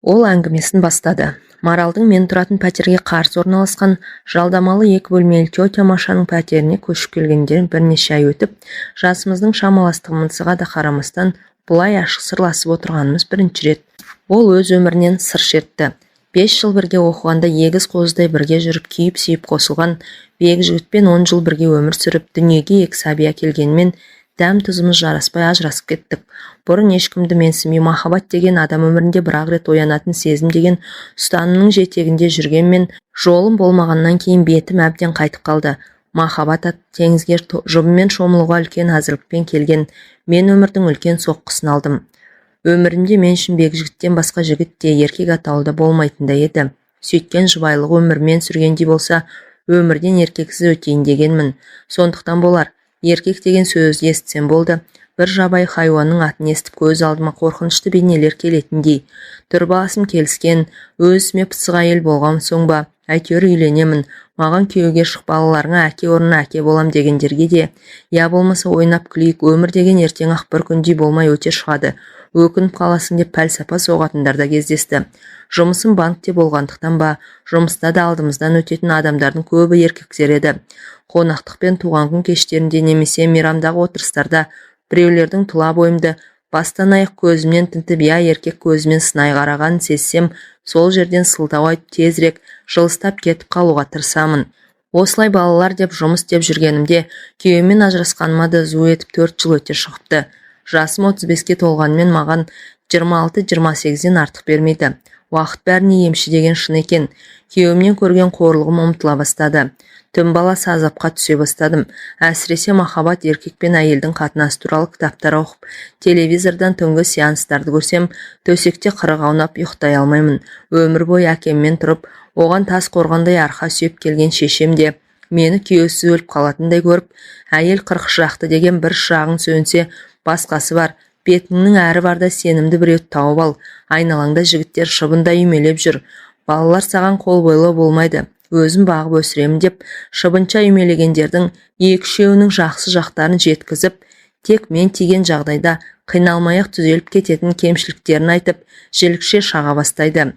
Ол әңгімесін бастады. Маралдың мен тұратын пәтерге қарсы орналасқан жалдамалы 2 бөлмелі тетя Машаның пәтеріне көшіп келгенден бірнеше ай өтіп, жасымыздың шамаластығымызға да қарамастан бұлай ашық сырласып отырғанымыз бірінші рет. Ол өз өмірінен сыр шертті. 5 жыл бірге оқығанда егіз қозыдай бірге жүріп күйіп-сүйіп қосылған бек жігітпен 10 жыл бірге өмір сүріп дүниеге 2 сәби әкелгенмен дәм тұзымыз жараспай ажырасып кеттік. Бұрын ешкімді менсінбей махаббат деген адам өмірінде бір-ақ рет оянатын сезім деген ұстанымның жетегінде жүргенмен жолым болмағаннан кейін бетім әбден қайтып қалды. Махаббат теңізге жұбымен шомылуға үлкен әзірлікпен келген мен өмірдің үлкен соққысын алдым. Өмірімде мен үшін бекжігіттен басқа жігіт те еркек атаулы да болмайтындай еді. Сөйткен жұбайлық өмірмен сүргендей болса, өмірден еркексіз өтейін дегенмін. Сондықтан болар, еркек деген сөзді естісем болды. Бір жабай хайуанның атын естіп көз алдыма қорқынышты бейнелер келетіндей. Тұрбасым келіскен, өзіме пысық әйел болған соң ба, әйтеуір үйленемін, маған күйеуге шық, балаларыңа әке орнына әке болам дегендерге де, я болмаса ойнап күлейік, өмір деген ертең ақ бір күндей болмай өте шығады. Өкініп қаласың деп пәлсапа соғатындар да кездесті. Жұмысым банкте болғандықтан ба, жұмыста да алдымыздан өтетін адамдардың көбі еркектер еді. Қонақтық пен туған күн кештерінде немесе мейрамдағы отырыстарда біреулердің тұла бойымды бастан аяқ көзімнен тінтіп, я еркек көзімен сынай қарағанын сезсем, сол жерден сылтау айтып тезірек жылыстап кетіп қалуға тырысамын. Осылай балалар деп жұмыс деп жүргенімде күйеуіммен ажырасқаныма да зу етіп 4 жыл өте шығыпты. Жасым 35-ке толғанмен маған 26-28-ден артық бермейді. Уақыт бәріне емші деген шын екен. Күйеуімнен көрген қорлығым ұмытыла бастады. Түн баласы азапқа түсе бастадым. Әсіресе махаббат еркек пен әйелдің қатынасы туралы кітаптар оқып, телевизордан түнгі сеанстарды көрсем, төсекте қырық аунап ұйықтай алмаймын. Өмір бойы әкеммен тұрып, оған тас қорғандай арқа сүйеп келген шешем де мені күйеусіз өліп қалатындай көріп, әйел 40 шақты деген бір шағың сөнсе, басқасы бар, бетіңнің әрі барда сенімді біреуді тауып ал, айналаңда жігіттер шыбында үймелеп жүр, балалар саған қол бойлы болмайды, өзім бағып өсіремін деп шыбынша үймелегендердің 2-3-еуінің жақсы жақтарын жеткізіп, тек мен тиген жағдайда қиналмай-ақ түзеліп кететін кемшіліктерін айтып, жілікше шаға бастайды.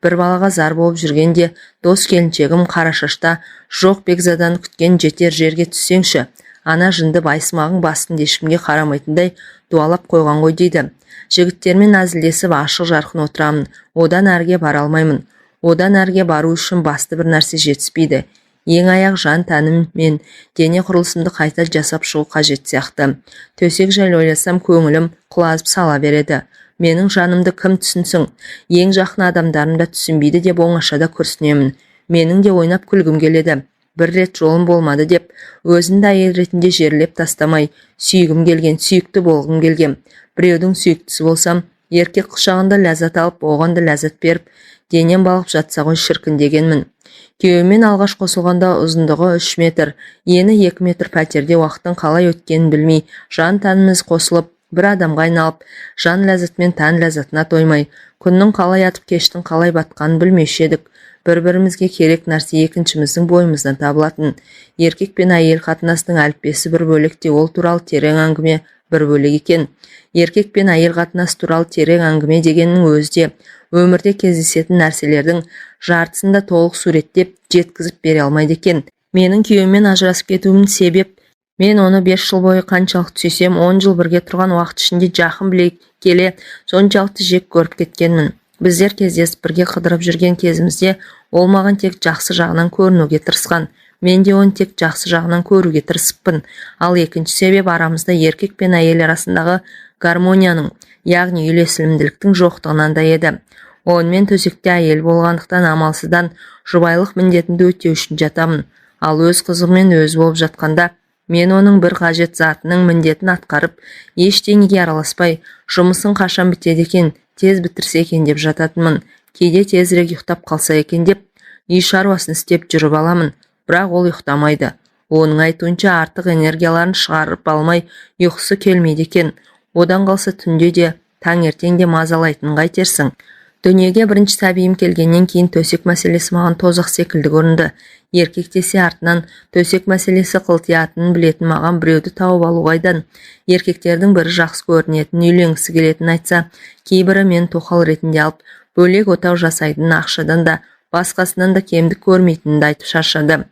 Бір балаға зар болып жүргенде, дос келіншегім Қарашашта жоқ бекзаданы күткен жетер жерге түссеңші, ана жынды байсымағың басын ешкімге қарамайтындай дуалап қойған ғой дейді. Жігіттермен әзілдесіп ашық жарқын отырамын, одан әрге бара алмаймын. Одан әрге бару үшін басты бір нәрсе жетіспейді. Ең аяқ жан тәнім мен дене құрылысымды қайта жасап шығу қажет сияқты. Төсек жайлы ойласам көңілім құлазып сала береді. Менің жанымды кім түсінсің? Ең жақын адамдарым да түсінбейді деп оңашада күрсінемін. Менің де ойнап күлгім келеді. Бір рет жолым болмады деп, өзімді әйел ретінде жерлеп тастамай, сүйгім келген, сүйікті болғым келген. Біреудің сүйіктісі болсам, еркек құшағында ләззат алып, оған да ләззат беріп, денем балып жатса ғой шіркін дегенмін. Күйеуімен алғаш қосылғанда ұзындығы 3 метр, ені 2 метр пәтерде уақыттың қалай өткенін білмей, жан тәніміз қосылып, бір адамға айналып, жан ләззатымен тән ләззатына тоймай, күннің қалай атып кештің қалай батқанын білмеуші едік. Бір-бірімізге керек нәрсе екіншіміздің бойымыздан табылатын. Еркек пен әйел қатынасының әліппесі бір бөлек те, ол туралы терең әңгіме бір бөлек екен. Еркек пен әйел қатынасы туралы терең әңгіме дегеннің өзі де өмірде кездесетін нәрселердің жартысын да толық суреттеп жеткізіп бере алмайды екен. Менің күйеуіммен ажырасып кетуімнің себеп, мен оны 5 жыл бойы қаншалықты сүйсем, 10 жыл бірге тұрған уақыт ішінде жақын біле келе соншалықты жек көріп кеткенмін. Біздер кездесіп бірге қыдырып жүрген кезімізде ол маған тек жақсы жағынан көрінуге тырысқан. Мен де оны тек жақсы жағынан көруге тырысыппын. Ал екінші себеп арамызда еркек пен әйел арасындағы гармонияның, яғни үйлесімділіктің жоқтығынан да еді. Онымен төсекте әйел болғандықтан амалсыздан жұбайлық міндетімді өтеу үшін жатамын. Ал өз қызығымен өзі болып жатқанда, мен оның бір қажет затының міндетін атқарып, ештеңеге араласпай, жұмысын қашан бітеді екен, тез бітірсе екен деп жататынмын. Кейде тезірек ұйықтап қалса екен деп, үй шаруасын істеп жүріп аламын. Бірақ ол ұйықтамайды. Оның айтуынша артық энергияларын шығарып алмай ұйқысы келмейді екен. Одан қалса түнде де, таңертең де мазалайтынын қайтерсің. Дүниеге бірінші сәбиім келгеннен кейін төсек мәселесі маған тозақ секілді көрінді. Еркек десе артынан төсек мәселесі қылтиятынын білетін маған біреуді тауып алу қайдан. Еркектердің бірі жақсы көрінетін, үйленгісі келетін айтса, кейбірі мен тоқал ретінде алып, Бөлек отау жасайтын ақшадан да басқасынан да кемдік көрмейтінді айтып шаршады.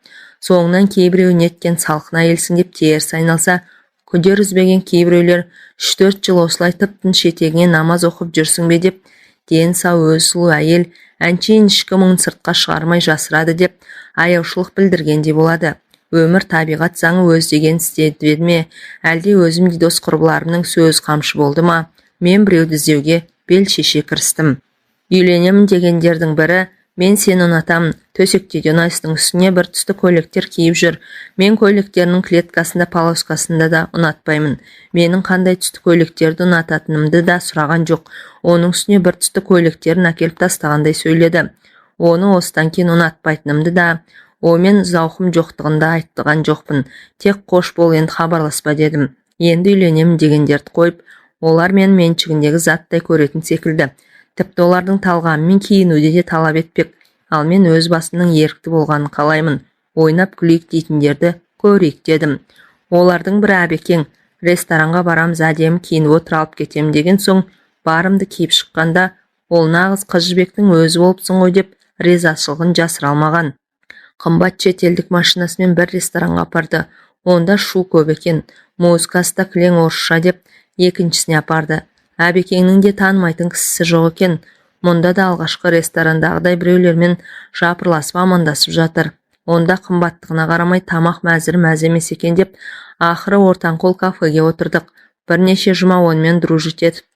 Соңынан кейбіреу неткен салқын әйелсің деп теріс айналса, күдер үзбеген кейбіреулер 3-4 жыл осылай тыптың шетегіне намаз оқып жүрсің бе деп, дені сау өз сұлу әйел әншейін ішкі мұңын сыртқа шығармай жасырады деп аяушылық білдіргендей болады. Өмір табиғат заңы өз деген істеді ме, әлде өзімдей дос құрбыларымның сөз қамшы болды ма? Мен біреуді іздеуге бел шеше кірістім. Үйленемін дегендердің бірі, мен сені ұнатамын, төсектегі ұнайсың, үстіне бір түсті көйлектер киіп жүр. Мен көйлектерінің клеткасында, полоскасында да ұнатпаймын. Менің қандай түсті көйлектерді ұнататынымды да сұраған жоқ. Оның үстіне бір түсті көйлектерін әкеліп тастағандай сөйледі. Оны осыдан кейін ұнатпайтынымды да, омен зауқым жоқтығында айттыған жоқпын. Тек қош бол, енді хабарласпа дедім. Енді үйленемін дегендерді қойып, олар мен меншігіндегі заттай көретін секілді. Тіпті олардың талғамымен киінуде де талап етпек. Ал мен өз басымның ерікті болғанын қалаймын. Ойнап күлейік дейтіндерді көрейік дедім. Олардың бірі Әбекең, ресторанға барамыз, әдемі киініп отыр, алып кетем деген соң, барымды киіп шыққанда, ол нағыз қыз жібектің өзі болыпсың ғой деп ризашылығын жасыра алмаған. Қымбат шетелдік машинасымен бір ресторанға апарды. Онда шу көп екен. Музыкасы да кілең орысша деп екіншісіне апарды. Әбекеңнің де танымайтын кісісі жоқ екен. Мұнда да алғашқы ресторандағыдай біреулермен жапырласып амандасып жатыр. Онда қымбаттығына қарамай тамақ мәзір мәз емес екен деп, ақыры ортанқол кафеге отырдық. Бірнеше жұма онымен дружить етіп,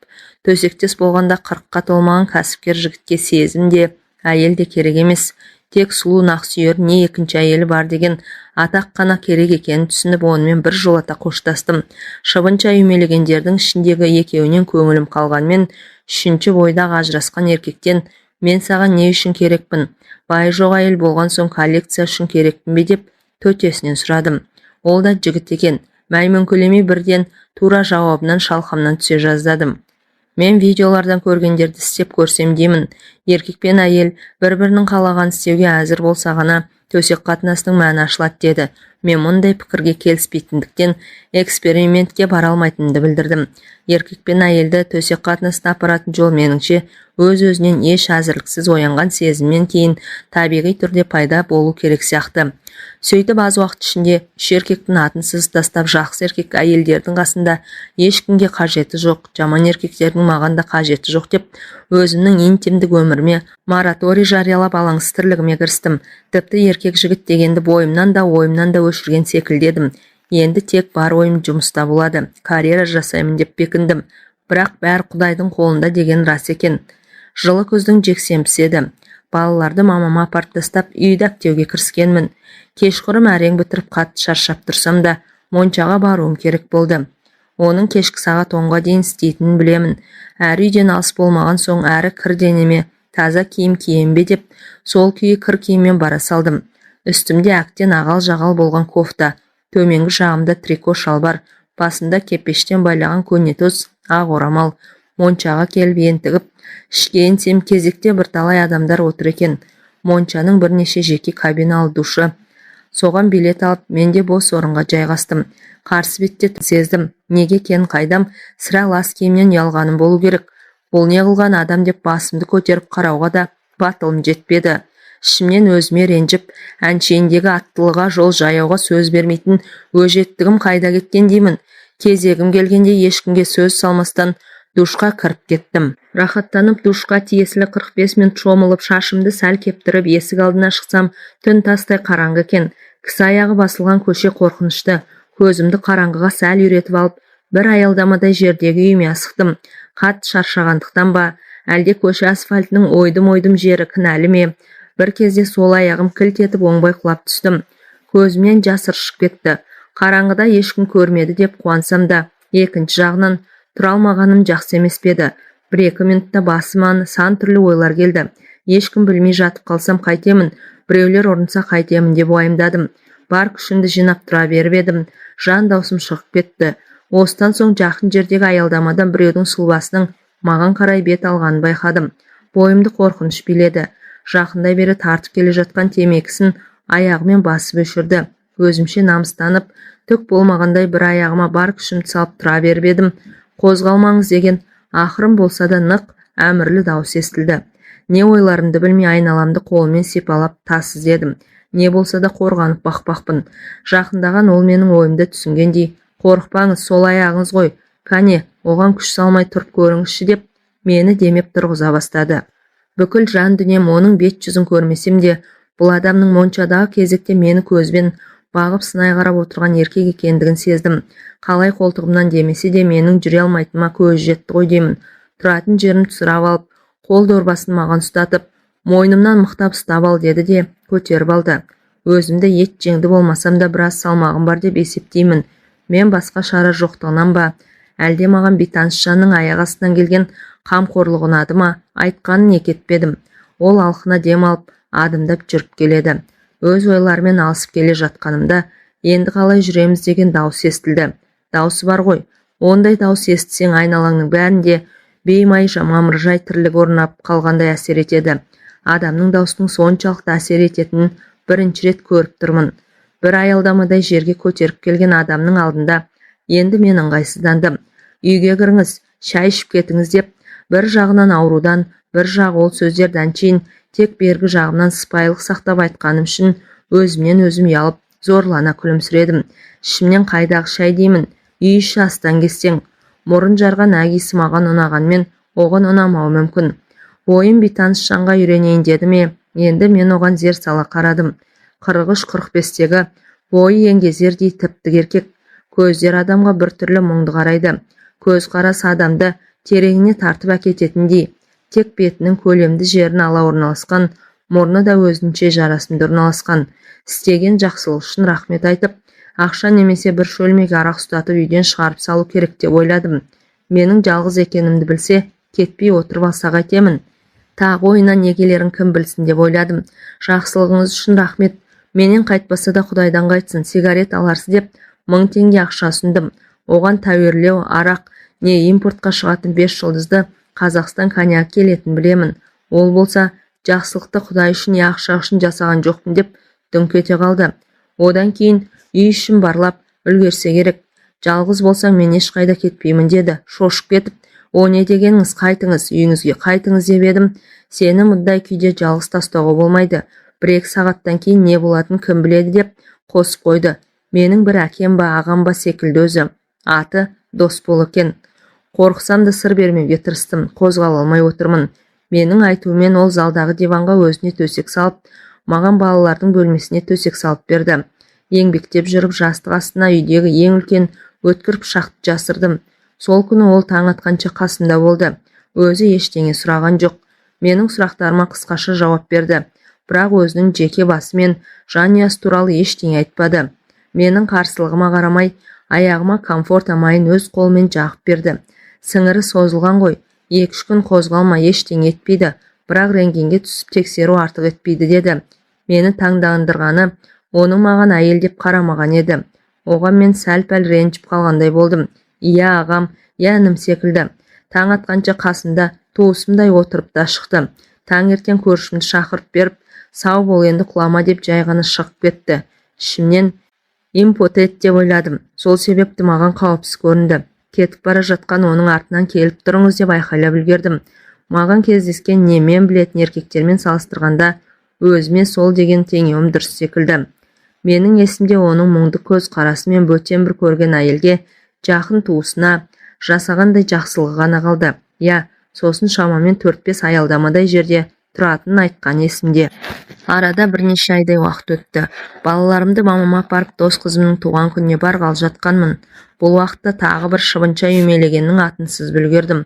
төсектес болғанда 40-қа толмаған кәсіпкер жігітке сезім де, әйел де керек емес. Тек сұлу нақсүйер не екінші әйелі бар деген атақ қана керек екенін түсініп, онымен бір жолата қоштастым. Шыбынша үймелегендердің ішіндегі екеуінен көңілім қалғанмен, үшінші бойдағы ажырасқан еркектен мен саған не үшін керекпін? Бай жоқ әйел болған соң коллекция үшін керекпін бе деп төтесінен сұрадым. Ол да жігіт екен. Мәймөңкелемей бірден тура жауабынан шалқамнан түсе жаздадым. Мен видеолардан көргендерді істеп көрсем деймін. Еркек пен әйел бір-бірінің қалаған істеуге әзір болса ғана төсек қатынасының мәні ашылады деді. Мен мұндай пікірге келіспейтіндіктен экспериментке бара алмайтынымды білдірдім. Еркек пен әйелді төсек қатынасына апаратын жол меніңше өз-өзінен еш әзірліксіз оянған сезімнен кейін табиғи түрде пайда болу керек сияқты. Сөйтіп аз уақыт ішінде үш еркектің атынсыз тастап, жақсы еркек әйелдердің қасында ешкімге қажеті жоқ, жаман еркектердің маған да қажеті жоқ деп, өзімнің интимдік өміріме мораторий жариялап алаңсыз тірлігіме кірістім. Тіпті еркек жігіт дегенді бойымнан да ойымнан да өшірген секілдедім. Енді тек бар ойым жұмыста болады, карьера жасаймын деп бекіндім. Бірақ бәрі Құдайдың қолында деген рас екен. Жылы күздің жексенбісі еді. Балаларды мамама апарып тастап үйді әктеуге кіріскенмін. Кешқұрым әрең бітіріп қатты шаршап тұрсам да, моншаға баруым керек болды. Оның кешкі сағат 10-ға дейін істейтінін білемін. Әрі үйден алыс болмаған соң, әрі кір денеме таза киім кием бе деп, сол күйі кір киіммен бара салдым. Үстімде әктен ағал-жағал болған кофта, төменгі жағымда трико шалбар, басында кепештен байлаған көнетоз ақ орамал. Моншаға келіп ентігіп, ішке енсем кезекте бірталай адамдар отыр екен. Моншаның бірнеше жеке кабиналы душы. Соған билет алып, мен де бос орынға жайғастым. Қарсы бетте сездім. Неге екенін қайдам, сірә лас киімнен ұялғаным болу керек. Бұл не қылған адам деп басымды көтеріп қарауға да батылым жетпеді. Ішімнен өзіме ренжіп, әншейіндегі аттылыға, жол жаяуға сөз бермейтін өжеттігім қайда кеткен деймін. Кезегім келгенде ешкімге сөз салмастан душқа кіріп кеттім. Рахаттанып душқа тиесілі 45 минут шомылып, шашымды сәл кептіріп, есік алдына шықсам, түн тастай қараңғы екен. Кісі аяғы басылған көше қорқынышты. Көзімді қараңғыға сәл үйретіп алып, бір аялдамадай жердегі үйіме асықтым. Қатты шаршағандықтан ба, әлде көше асфальтының ойдым-ойдым жері кінәлі ме? Бір кезде сол аяғым кілт етіп оңбай құлап түстім. Көзімнен жас ыршып кетті. Қараңғыда ешкім көрмеді деп қуансам да, екінші жағынан тұра алмағаным жақсы емес педі. 1-2 минутта басыма сан түрлі ойлар келді. Ешкім білмей жатып қалсам қайтемін, біреулер ұрынса қайтемін деп уайымдадым. Бар күшімді жинап тұра беріп едім. Жан даусым шығып кетті. Осыдан соң жақын жердегі аялдамадан біреудің сұлбасының маған қарай бет алғанын байқадым. Бойымды қорқыныш биледі. Жақындай бері тартып келе жатқан темекісін аяғымен басып өшірді. Өзімше намыстанып, түк болмағандай бір аяғыма бар күшімді салып тұра беріп едім. Қозғалмаңыз деген ақырым болса да нық әмірлі дауыс естілді. Не ойларымды білмей айналамды қолмен сипалап тас іздедім. Не болса да қорғанып бақпақпын. Жақындаған ол менің ойымды түсінгендей, қорықпаңыз, сол аяғыңыз ғой, кәне, оған күш салмай тұрып көріңізші деп, мені демеп тұрғыза бастады. Бүкіл жан дүнием оның бет жүзін көрмесем де, бұл адамның моншадағы кезекте мені көзбен бағып сынай қарап отырған еркек екендігін сездім. Қалай қолтығымнан демесе де менің жүре алмайтыныма көзі жетті ғой деймін. Тұратын жерін сұрап алып, қол дорбасын маған ұстатып, мойнымнан мықтап ұстап ал деді де көтеріп алды. Өзімді ет жеңді болмасам да біраз салмағым бар деп есептеймін. Мен басқа шара жоқтығынан ба, әлде маған бейтаныс жанның аяқ астынан келген қамқорлығы ұнады ма, айтқанын не кетпедім. Ол алқына дем алып, адымдап жүріп келеді. Өз ойларымен алысып келе жатқанымда, енді қалай жүреміз деген дауыс естілді. Дауысы бар ғой, ондай дауыс естісең айналаңның бәрінде беймай мамыржай тірлік орнап қалғандай әсер етеді. Адамның даусының соншалықты әсер ететінін бірінші рет көріп тұрмын. Бір аялдамадай жерге көтеріп келген адамның алдында енді мен ыңғайсыздандым. Үйге кіріңіз, шай ішіп кетіңіз деп, бір жағынан аурудан, бір жағы ол сөздерді әншейін тек бергі жағымнан сыпайылық сақтап айтқаным үшін өзімнен өзім ұялып, зорлана күлімсіредім. Ішімнен қайдағы шай деймін, үй іші астан кестең. Мұрын жарған әгесі маған ұнағанмен, оған ұнамауы мүмкін. Ойым бейтаныс жанға үйренейін деді ме, енді мен оған зер сала қарадым. 43-45-тегі бойы еңгезердей тіптік еркек, көздер адамға бір түрлі мұңды қарайды. Көз қарасы адамды тереңіне тартып әкететіндей, тек бетінің көлемді жерін ала орналасқан, мұрны да өзінше жарасымды орналасқан. Істеген жақсылық үшін рахмет айтып, ақша немесе бір шөлмек арақ ұстатып үйден шығарып салу керек деп ойладым. Менің жалғыз екенімді білсе, кетпей отырып алсақ айтемін. Тағы ойына не келерін кім білсін деп ойладым. Жақсылығыңыз үшін рахмет, менен қайтпаса да Құдайдан қайтсын, сигарет аларсы деп 1000 теңге ақша ұсындым. Оған тәуерлеу, арақ, не импортқа шығатын 5 жұлдызды Қазақстан коньяк келетін білемін. Ол болса, жақсылықты Құдай үшін не ақша үшін жасаған жоқпын деп дүңк ете қалды. Одан кейін үй ішін барлап үлгерсе керек. Жалғыз болсаң мен ешқайда кетпеймін деді. Шошып кетіп, о не дегеніңіз, қайтыңыз, үйіңізге қайтыңыз деп едім. Сені мұндай күйде жалғыз тастауға болмайды. 1-2 сағаттан кейін не болатын кім біледі деп қосып қойды. Менің бір әкем ба, ағам ба секілді өзі. Аты Досбол екен. Қорықсам да сыр бермеуге тырыстым. Қозғала алмай отырмын. Менің айтуымен ол залдағы диванға өзіне төсек салып, маған балалардың бөлмесіне төсек салып берді. Еңбектеп жүріп жастық астына үйдегі ең үлкен өткір пышақты жасырдым. Сол күні ол таң атқанша қасымда болды. Өзі ештеңе сұраған жоқ. Менің сұрақтарыма қысқаша жауап берді. Бірақ өзінің жеке басы мен жанұясы туралы ештеңе айтпады. Менің қарсылығыма қарамай, аяғыма комфорт амайын өз қолымен жағып берді. Сіңірі созылған ғой, 2-3 күн қозғалма, ештеңе етпейді, бірақ рентгенге түсіп тексеру артық етпейді деді. Мені таңдандырғаны, оның маған әйел деп қарамаған еді. Оған мен сәл-пәл ренжіп қалғандай болдым. Иә ағам, иә інім секілді. Таң атқанша қасында туысымдай отырып та шықты. Таңертең көршімді шақырып беріп, сау бол енді құлама деп жай ғана шығып кетті. Ішімнен импотент деп ойладым. Сол себепті маған қауіпсіз көрінді. Кетіп бара жатқан оның артынан келіп тұрыңыз деп айқайлап үлгердім. Маған кездескен не мен білетін еркектермен салыстырғанда өзіме сол деген теңеуім дұрыс секілді. Менің есімде оның мұңды көз қарасы мен бөтен бір көрген әйелге, жақын туысына жасағандай жақсылығы ғана қалды. Я, сосын шамамен 4-5 аялдамадай жерде тұратынын айтқан есімде. Арада бірнеше айдай уақыт өтті. Балаларымды мамама апарып дос қызымның туған күніне барғалы жатқанмын. Бұл уақытта тағы бір шыбынша үймелегеннің атын сызып үлгердім.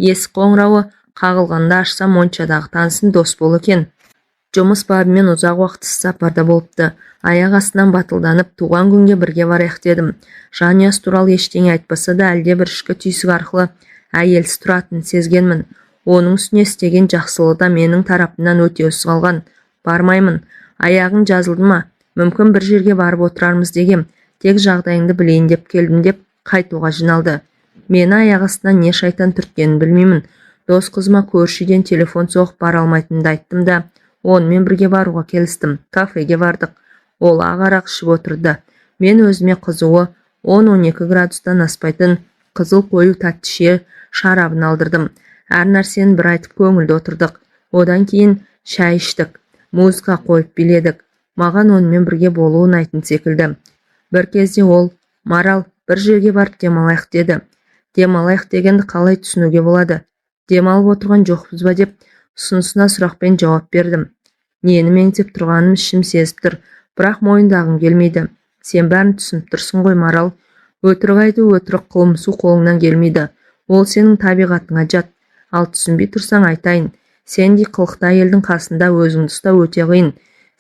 Есік қоңырауы қағылғанда ашсам моншадағы танысым Досбол екен. Жұмыс бабымен ұзақ уақыт сапарда болыпты. Аяқ астынан батылданып, туған күнге бірге барайық дедім. Жанұясы туралы ештеңе айтпаса да әлде бір ішкі түйсік арқылы әйелсіз тұратынын сезгенмін. Оның үстіне істеген жақсылығы да менің тарапымнан өтеусіз қалған. Бармаймын. Аяғың жазылды ма? Мүмкін бір жерге барып отырармыз дегем. Тек жағдайыңды білейін деп келдім деп қайтуға жиналды. Мені аяқ астынан не шайтан түрткенін білмеймін. Дос қызыма көршіден телефон соғып бара алмайтынымды айттым да, онымен бірге баруға келістім. Кафеге бардық. Ол ақ-арақ ішіп отырды. Мен өзіме қызуы 10-12 градустан аспайтын қызыл қою тәтті шарабын алдырдым. Әр нәрсені бір айтып көңілді отырдық. Одан кейін шай іштік, музыка қойып биледік. Маған онымен бірге болу ұнайтын секілді. Бір кезде ол, Марал, бір жерге барып демалайық деді. Демалайық дегенді қалай түсінуге болады? Демалып отырған жоқпыз ба деп ұсынысына сұрақпен жауап бердім. Нені меңзеп тұрғаным ішім сезіп тұр, бірақ мойындағым келмейді. Сен бәрін түсініп тұрсың ғой, Марал. Өтірік айту, өтірік қылмысу қолыңнан келмейді. Ол сенің табиғатыңа жат. Ал түсінбей тұрсаң айтайын. Сендей қылықты әйелдің қасында өзіңді ұстау өте қиын.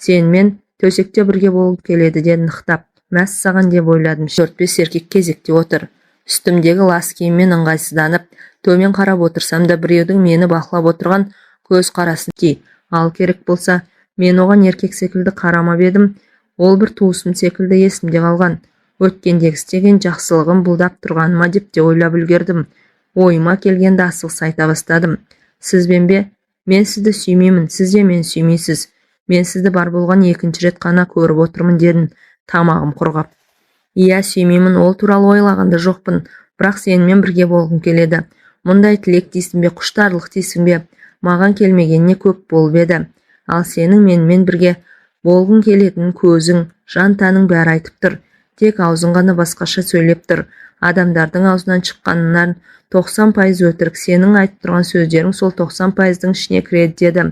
Сенімен төсекте бірге болып келеді де нықтап. Мәссаған деп ойладым. 4-5 еркек кезекте отыр. Үстімдегі лас киіммен ыңғайсызданып, төмен қарап отырсам да біреудің мені бақылап отырған көз қарасын ки. Ал керек болса, мен оған еркек секілді қарамап едім. Ол бір туысым секілді есімде қалған. Өткендегі істеген жақсылығым бұлдап тұрғаныма деп те ойлап үлгердім. Ойыма келгенде асығыс айта бастадым. Сізбен бе? Мен сізді сүймеймін, сіз де мен сүймейсіз. Мен сізді бар болған екінші рет қана көріп отырмын дедім, тамағым құрғап. Иә, сүймеймін, ол туралы ойлағанда жоқпын, бірақ сенімен бірге болғым келеді. Мұндай тілек дейсің бе, құштарлық дейсің бе? Маған келмегеніне көп болып еді. Ал сенің менімен бірге болғың келетінін көзің, жан таның бәрі айтып тұр. Тек аузың ғана басқаша сөйлеп тұр. Адамдардың аузынан шыққанынан 90% өтірік, сенің айтып тұрған сөздерің сол 90%-дің ішіне кіреді деді.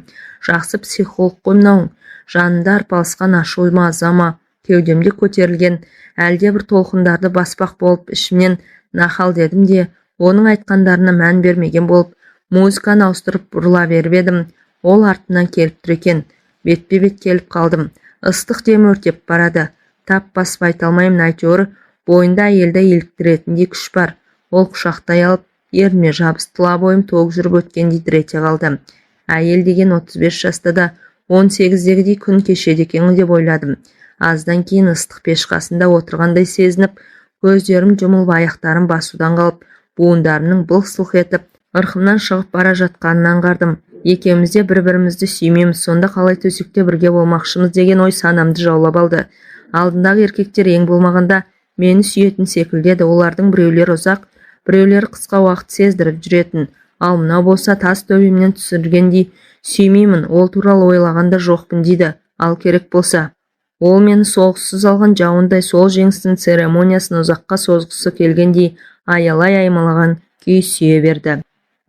Жақсы психолог қой мынауың. Жанында арпалысқан ашу мазама, кеудемде көтерілген әлде бір толқындарды баспақ болып ішімнен нахал дедім де, оның айтқандарына мән бермеген болып, музыканы ауыстырып бұрыла беріп едім. Ол артынан келіп тұр екен. Бетпе-бет келіп қалдым. Ыстық демі өртеп барады. Тап басып айта алмаймын, әйтеуір бойында әйелді еліктіретіндей күш бар. Ол құшақтай алып, ерніме жабысты, тұла бойым тоқ жүріп өткендей дірете қалды. Әйел деген 35 жаста да 18-дегідей күн кешеді екен деп ойладым. Аздан кейін ыстық пеш қасында отырғандай сезініп, көздерім жұмылып, аяқтарым басудан қалып, буындарымның былқ-сылқ етіп, ырқымнан шығып бара жатқанын аңғардым. Екеуміз де бір-бірімізді сүймейміз, сонда қалай төсекте бірге болмақшымыз деген ой санамды жаулап алды. Алдындағы еркектер ең болмағанда мені сүйетін секілді еді. Олардың біреулері ұзақ, біреулері қысқа уақыт сездіріп жүретін. Ал мынау болса тас төбемнен түсіргендей, сүймеймін, ол туралы ойлағанда жоқпын дейді. Ал керек болса, ол мені соғыссыз алған жауындай сол жеңістің церемониясын ұзаққа созғысы келгендей аялай аймалаған күй сүйе берді.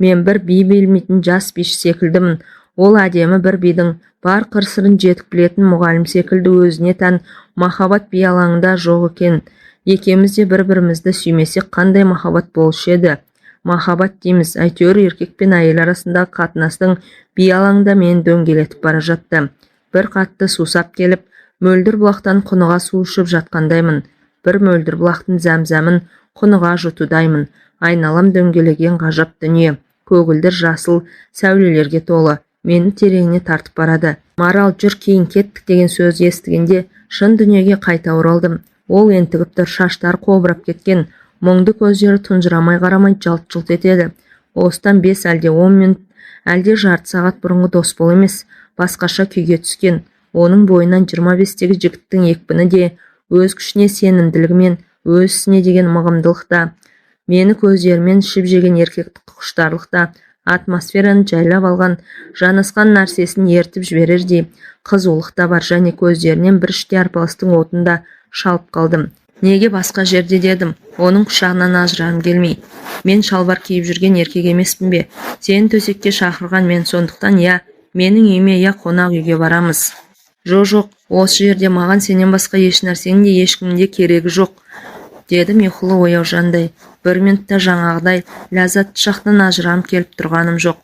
Мен бір би білмейтін жас биші секілдімін. Ол әдемі бір бидің бар қыр-сырын жетік білетін мұғалім секілді өзіне тән махаббат би алаңында жоқ екен. Екеуміз де бір-бірімізді сүймесек қандай махаббат болушы еді? Махаббат дейміз, әйтеуір еркек пен әйел арасындағы қатынастың би алаңында мені дөңгелетіп бара жатты. Бір қатты сусап келіп, мөлдір бұлақтан құныға су ішіп жатқандаймын. Бір мөлдір бұлақтың зәм-зәмін құныға жұтудаймын. Айналам дөңгелеген ғажап дүние, көгілдір жасыл сәулелерге толы, мені тереңіне тартып барады. Марал, жүр, кейін кеттік деген сөз естігенде шын дүниеге қайта оралдым. Ол ентігіп тұр, шаштары қобырап кеткен, мұңды көздері тұнжырамай қарамай жалт-жұлт етеді. Осыдан 5 әлде 10 минут, әлде жарты сағат бұрынғы дос бол емес, басқаша күйге түскен. Оның бойынан 25-тегі жігіттің екпіні де, өз күшіне сенімділігімен, өз ісіне деген мығымдылықта, мені көздерімен ішіп жеген еркектік құштарлықта, атмосфераны жайлап алған, жанасқан нәрсесін ертіп жіберердей қызулық та бар, және көздерінен бір іште арпалыстың отында шалып қалдым. Неге басқа жерде дедім, оның құшағынан ажырағым келмей. Мен шалбар киіп жүрген еркек емеспін бе? Сені төсекке шақырған мен, сондықтан я менің үйіме, я қонақ үйге барамыз. Жоқ, осы жерде маған сенен басқа еш нәрсенің де ешкімнің де керегі жоқ, дедім ұйқылы ояу жандай. Бір минутта жаңағыдай ләззатты шақтан ажырағым келіп тұрғаным жоқ.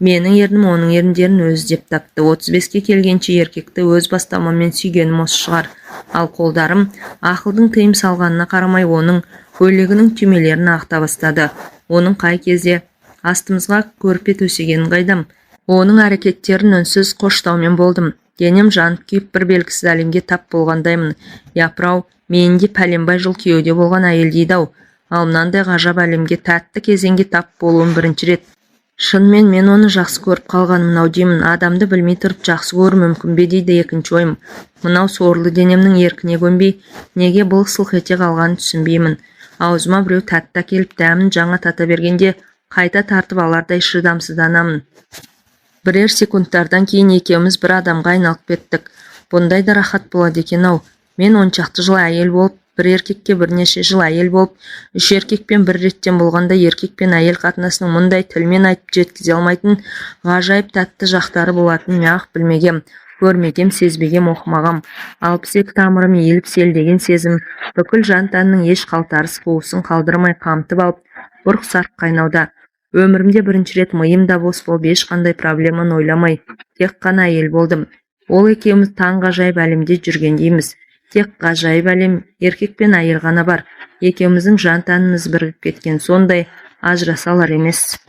Менің ернім оның еріндерін өзі деп тапты. 35-ке келгенше еркекті өз бастамаммен сүйгенім осы шығар. Ал қолдарым ақылдың тыйым салғанына қарамай оның көйлегінің түймелерін ағыта бастады. Оның қай кезде астымызға көрпе төсегенін қайдам. Оның әрекеттерін үнсіз қоштаумен болдым. Денем жанып күйіп бір белгісіз әлемге тап болғандаймын. Япырау, менде пәленбай жыл күйеуде болған әйел дейді-ау. Ал мынандай ғажап әлемге, тәтті кезеңге тап болуым бірінші рет. Шынымен мен оны жақсы көріп қалғаным мынау деймін. Адамды білмей тұрып жақсы көру мүмкін бе дейді екінші ойым. Мынау сорлы денемнің еркіне көнбей, неге былқ-сылқ ете қалғанын түсінбеймін. Аузыма біреу тәтті әкеліп дәмін жаңа тата бергенде қайта тартып алардай шыдамсызданамын. Бірер секундтардан кейін екеуміз бір адамға айналып кеттік. Бұндай да рахат болады екен-ау. Мен 10 шақты жыл әйел болып, бір еркекке бірнеше жыл әйел болып, 3 еркекпен бір реттен болғанда еркек пен әйел қатынасының мұндай тілмен айтып жеткізе алмайтын ғажайып тәтті жақтары болатынын мен білмегем, көрмегем, сезбегем, оқымағам. 62 тамырым иіліп селдеген сезім бүкіл жан тәннің еш қалтарыс қуысын қалдырмай қамтып алып, бұрқ-сарқ қайнауда. Өмірімде бірінші рет миым да бос болып, ешқандай проблеманы ойламай, тек қана әйел болдым. Ол екеуміз таң ғажайып әлемде жүргендейміз. Тек ғажайып әлем, еркек пен әйел ғана бар. Екеуміздің жан тәніміз бірігіп кеткен, сондай ажыраса алар емес.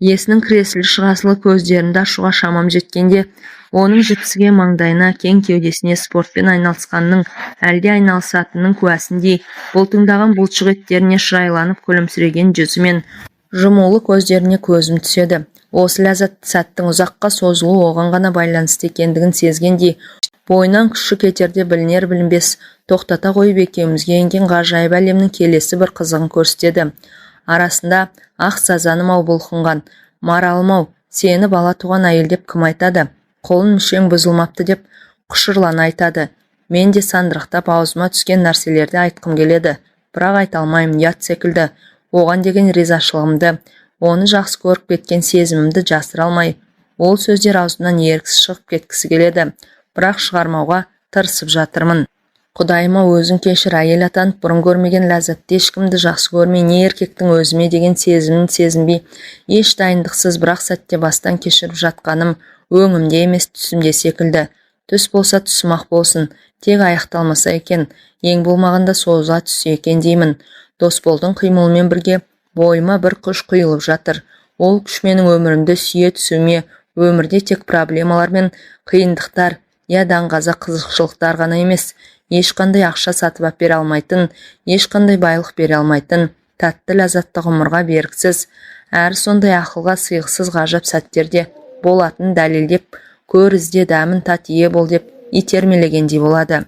Есінің кіресілі шығасылы көздерінде ашуға шамам жеткенде, оның жіпсіге маңдайына, кең кеудесіне спортпен айналысқанның, әлде айналысатынның куәсіндей, бұлтыңдаған бұлшық еттеріне шырайланып күлімсіреген жүзімен жұмулы көздеріне көзім түседі. Осы ләззатты сәттің ұзаққа созылуы оған ғана байланысты екендігін сезгендей, бойынан күші кетерде білінер-білінбес тоқтата қойып екеумізге енген ғажайып әлемнің келесі бір қызығын көрсетеді. Арасында ақ сазаным-ау бұлқынған, маралым-ау, сені бала туған әйел деп кім айтады? Қолын мүшең бұзылмапты деп құшырлана айтады. Мен де сандырақтап аузыма түскен нәрселерді айтқым келеді, бірақ айта алмаймын, ят секілді. Оған деген ризашылығымды, оны жақсы көріп кеткен сезімімді жасыра алмай, ол сөздер аузымнан еріксіз шығып кеткісі келеді, бірақ шығармауға тырысып жатырмын. Құдайыма өзің кешір, әйел атанып бұрын көрмеген ләззатты ешкімді жақсы көрмей, не еркектің өзіме деген сезімін сезінбей, еш дайындықсыз бірақ сәтте бастан кешіріп жатқаным өңімде емес түсімде секілді. Түс болса түсім-ақ болсын, тек аяқталмаса екен, ең болмағанда созыла түссе екен деймін. Досболдың қимылымен бірге бойыма бір күш құйылып жатыр. Ол күш менің өмірімді сүйе түсуіме, өмірде тек проблемалар мен қиындықтар, я даңғаза қызықшылықтар ғана емес, ешқандай ақша сатып әпере алмайтын, ешқандай байлық бере алмайтын, тәтті ләззатты ғұмырға бергісіз, әрі сондай ақылға сыйғысыз ғажап сәттерде болатын дәлелдеп, көр ізде дәмін тат ие бол деп итермелегендей болады.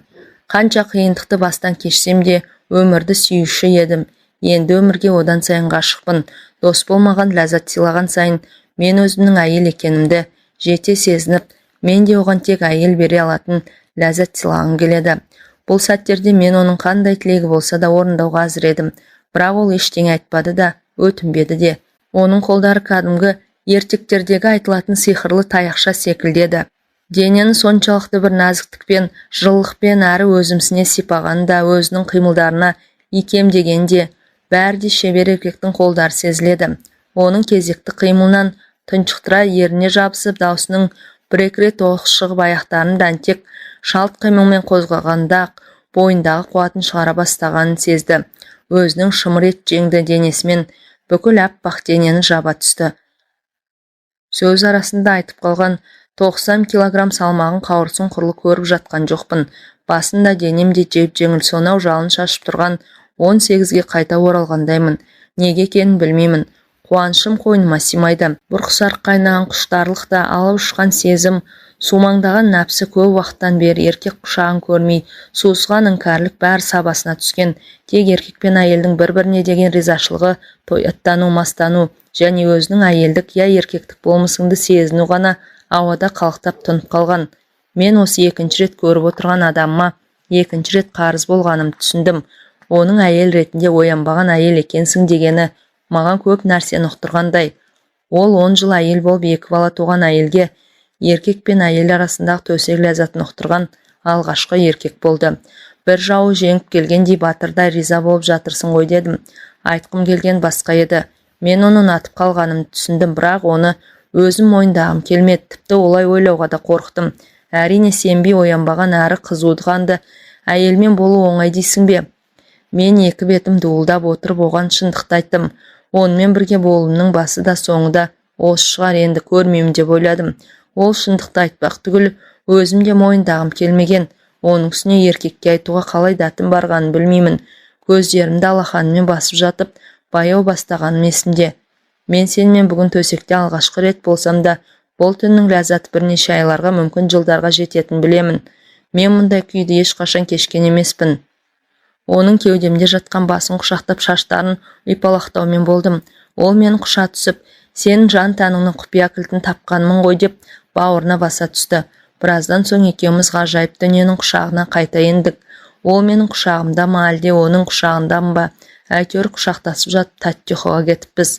Қанша қиындықты бастан кешсем де, өмірді сүйуші едім. Енді өмірге одан сайын ғашықпын. Дос болмаған ләззат сыйлаған сайын, мен өзімнің әйел екенімді жете сезініп, мен де оған тек әйел бере алатын ләззат сыйлағым келеді. Бұл сәттерде мен оның қандай тілегі болса да орындауға әзір едім. Бірақ ол ештеңе айтпады да, өтінбеді де. Оның қолдары кәдімгі ертектердегі айтылатын сиқырлы таяқша секілдеді. Денені соншалықты бір нәзіктікпен, жылылықпен әрі өзімсіне сипаған да, өзінің қимылдарына икемдегенде, бәрі де шебер еркектің қолдары сезіледі. Оның кезекті қимылынан тұншықтыра еріне жабысып, даусының бір-екі рет оқыс шығып аяқтарын дәнтек шалт қимылмен қозғағанда бойындағы қуатын шығара бастағанын сезді. Өзінің шымыр ет жеңді денесімен бүкіл аппақ денені жаба түсті. Сөз арасында айтып қалған 90 килограмм салмағын қауырсын құрлы көріп жатқан жоқпын. Басында денемде жеп-жеңіл сонау жалын шашып тұрған 18-ге қайта оралғандаймын. Неге екенін білмеймін. Қуанышым қойныма симайды. Бұрқ-сарқ қайнаған құштарлықта алып ұшқан сезім, сумаңдаған нәпсі көп уақыттан бері еркек құшағын көрмей, суысқан іңкәрлік бәрі сабасына түскен. Тек еркек пен әйелдің бір-біріне деген ризашылығы, тояттану, мастану және өзінің әйелдік я еркектік болмысыңды сезіну ғана ауада қалықтап тұнып қалған. Мен осы екінші рет көріп отырған адамыма екінші рет қарыз болғанымды түсіндім. Оның әйел ретінде оянбаған әйел екенсің дегені маған көп нәрсені ұқтырғандай. Ол 10 жыл әйел болып 2 бала туған әйелге еркек пен әйел арасындағы төсек ләззатын ұқтырған алғашқы еркек болды. Бір жауы жеңіп келгендей батырдай риза болып жатырсың ғой дедім. Айтқым келген басқа еді. Мен оны ұнатып қалғанымды түсіндім, бірақ оны өзім мойындағым келмеді. Тіпті олай ойлауға да қорықтым. Әрине сенбей оянбаған әрі қызудығанды әйелмен болу оңай дейсің бе? Мен екі бетім дуылдап отырып оған шындықты айттым. Онымен бірге болуымның басы да соңы да осы шығар, енді көрмеймін деп ойладым. Ол шындықты айтпақ түгіл өзім де мойындағым келмеген. Оның үстіне еркекке айтуға қалай дәтім барғанын білмеймін. Көздерімді алақанымен басып жатып, баяу бастағаным есімде. Мен сенімен бүгін төсекте алғашқы рет болсам да, бұл түннің ләззаты бірнеше айларға, мүмкін жылдарға жететін білемін. Мен мұндай күйді ешқашан кешкен емеспін. Оның кеудемде жатқан басын құшақтап шаштарын ұйпалақтаумен болдым. Ол мені құша түсіп, Сенің жан тәніңнің құпия кілтін тапқанмын ғой деп бауырына баса түсті. Біраздан соң екеуміз ғажайып дүниенің құшағына қайта ендік. Ол менің құшағымда ма, әлде оның құшағында ба? Әйтеуір құшақтасып жатып тәтті ұйқыға кетіппіз.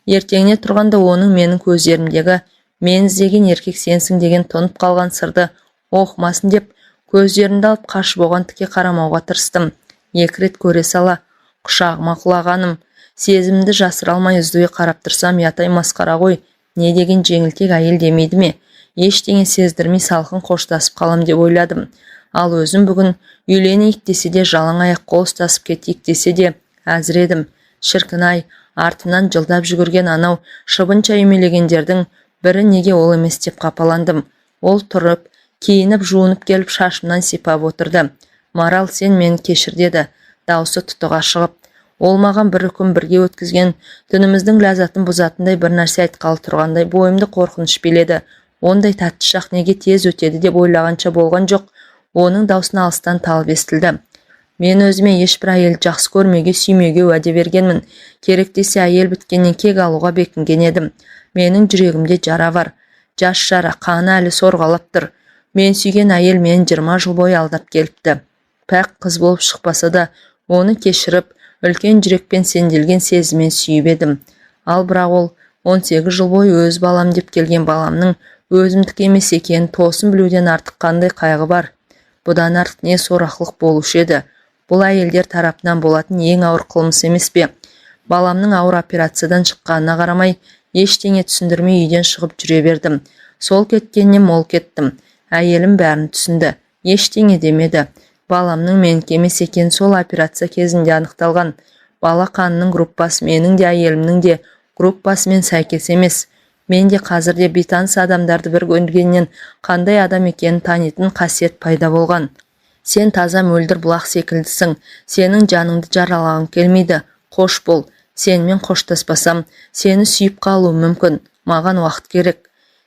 Ертеңіне тұрғанда оның менің көздерімдегі мен іздеген еркек сенсің деген тұнып қалған сырды оқымасын деп көздерімді алып қашып оған тіке қарамауға тырыстым. 2 рет көре сала құшағыма құлағаным. Сезімді жасыра алмай үздіге қарап тұрсам, ятай масқара ғой, не деген жеңілтек әйел демейді ме? Ештеңе сездірмей салқын қоштасып қалам деп ойладым. Ал өзім бүгін үйленейік десе де, жалаң аяқ қол ұстасып кетейік десе де әзір едім. Шіркін-ай, артымнан жылдап жүгірген анау шыбынша үймелегендердің бірі неге ол емес деп қапаландым. Ол тұрып, киініп, жуынып келіп шашымнан сипап отырды. Марал, сен мені кешір деді, даусы тұтыға шығып. Ол маған бір күн бірге өткізген түніміздің ләззатын бұзатындай бір нәрсе айтқалы тұрғандай бойымды қорқыныш биледі. Ондай тәтті шақ неге тез өтеді деп ойлағанша болған жоқ. Оның даусын алыстан талып естілді. Мен өзіме ешбір әйелді жақсы көрмеге, сүймеге уәде бергенмін. Керек десе әйел біткеннен кек алуға бекінген едім. Менің жүрегімде жара бар. Жас жара, қаны әлі сорғалап тұр. Мен сүйген әйел мені 20 жыл бойы алдап келіпті. Пәк қыз болып шықпаса да, оны кешіріп, үлкен жүрекпен сенделген сезіммен сүйіп едім. Ал бірақ ол 18 жыл бойы өз балам деп келген баламның өзімдік емес екенін тосын білуден артық қандай қайғы бар. Бұдан артық не сорақылық болушы еді. Бұл әйелдер тарапынан болатын ең ауыр қылмыс емес пе? Баламның ауыр операциядан шыққанына қарамай, ештеңе түсіндірмей үйден шығып жүре бердім. Сол кеткеннен мол кеттім. Әйелім бәрін түсінді. Ештеңе демеді. Баламның менікі емес екені сол операция кезінде анықталған. Бала қанының группасы менің де әйелімнің де группасымен сәйкес емес. Мен де қазірде бейтаныс адамдарды бір көргеннен қандай адам екенін танитын қасиет пайда болған. Сен таза мөлдір бұлақ секілдісің. Сенің жаныңды жаралағым келмейді. Қош бол. Сенімен қоштаспасам, сені сүйіп қалуым мүмкін. Маған уақыт керек.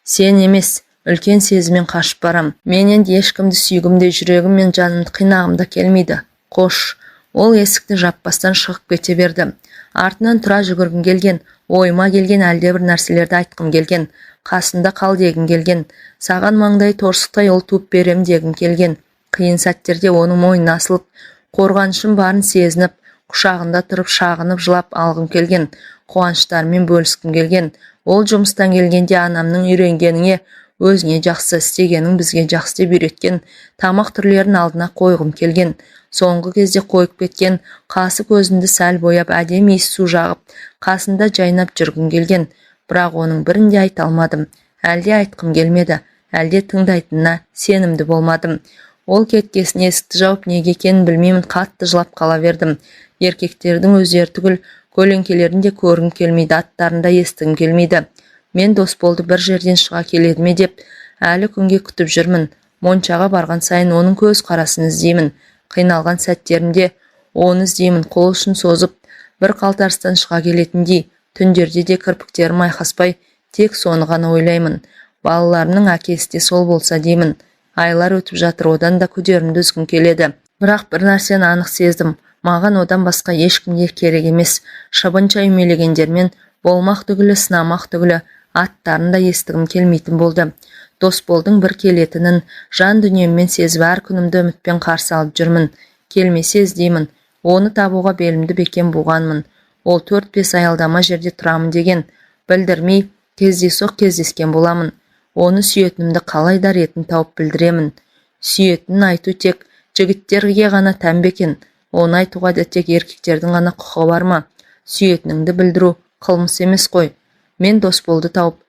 Сен емес, үлкен сезіммен қашып барам. Мен енді ешкімді сүйгімде, жүрегім мен жанымды қинағымда келмейді. Қош. Ол есікті жаппастан шығып кете берді. Артынан тұра жүгіргім келген, ойыма келген әлдебір нәрселерді айтқым келген, қасында қал дегім келген, саған маңдай торсықтай ол туып берем дегім келген. Қиын сәттерде оның мойнына асылып, қорғанышым барын сезініп, құшағында тұрып шағынып жылап алғым келген, қуаныштарымен бөліскім келген. Ол жұмыстан келгенде анамның үйренгеніне, өзіне жақсы істегенің бізге жақсы деп үйреткен тамақ түрлерін алдына қойғым келген. Соңғы кезде қойып кеткен қасы көзімді сәл бояп, әдемі иіс су жағып, қасында жайнап жүргім келген. Бірақ оның бірін де айта алмадым. Әлде айтқым келмеді, әлде тыңдайтынына сенімді болмадым. Ол кеткесін есікті жауып неге екенін білмеймін, қатты жылап қала бердім. Еркектердің өздері түгіл көлеңкелерін де көргім келмейді, аттарын да естігім келмейді. Мен Досболды бір жерден шыға келеді ме деп әлі күнге күтіп жүрмін. Моншаға барған сайын оның көз қарасын іздеймін. Қиналған сәттерімде оны іздеймін, қол ұшын созып, бір қалтарыстан шыға келетіндей. Түндерде де кірпіктерім айқаспай, тек соны ғана ойлаймын. Балаларымның әкесі де сол болса деймін. Айлар өтіп жатыр, одан да күдерімді үзгім келеді. Бірақ бір нәрсені анық сездім. Маған одан басқа ешкімге керек емес. Шыбынша үймелегендермен болмақ түгілі, сынамақ түгілі аттарын да естігім келмейтін болды. Досболдың бір келетінін жан дүниеммен сезіп, әр күнімді үмітпен қарсы алып жүрмін. Келмесе іздеймін. Оны табуға белімді бекем буғанмын. Ол 4-5 аялдама жерде тұрамын деген. Білдірмей, кездейсоқ кездескен боламын. Оны сүйетінімді қалай да ретін тауып білдіремін. Сүйетінін айту тек жігіттерге ғана тән бе екен. Оны айтуға да тек еркектердің ғана құқығы бар ма? Сүйетініңді білдіру қылмыс емес қой. Мен Досболды тауып